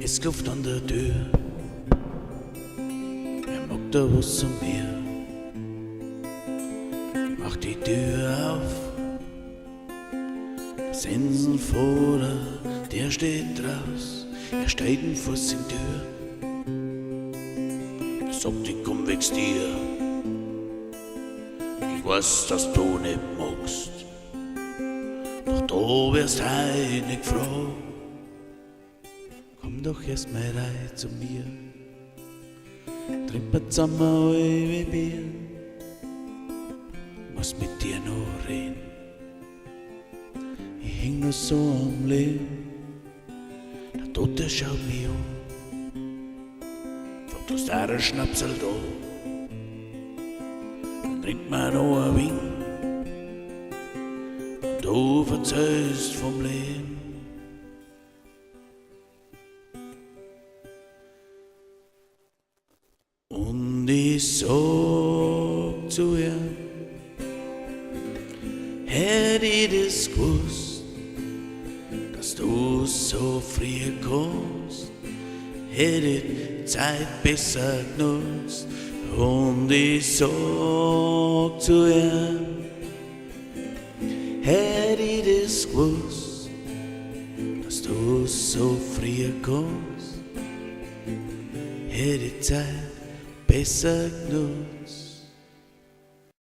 Es klopft an der Tür, wer mag da was zu mir? Mach die Tür auf, der Sensenvater, der steht draus, er steht den Fuß in die Tür. Er sagt, ich komm weg dir, ich weiß, dass du nicht magst, doch da wirst heut nicht gefragt. Komm doch erst mal rein zu mir, trinken wir zusammen ein Bier, muss mit dir noch reden. Ich häng nur so am Leben, der Tote schaut mich an, fragt, hast du auch einen Schnapsel da? Dann trinkt man noch ein Wein, und du verzählst vom Leben. Und ich sag zu ihr, hätt ich das gewusst, dass du so früh kommst, hätt ich die Zeit besser genutzt. Und ich sag zu ihr, hätt ich das gewusst, dass du so früh kommst, hätt ich die Zeit besser genutzt.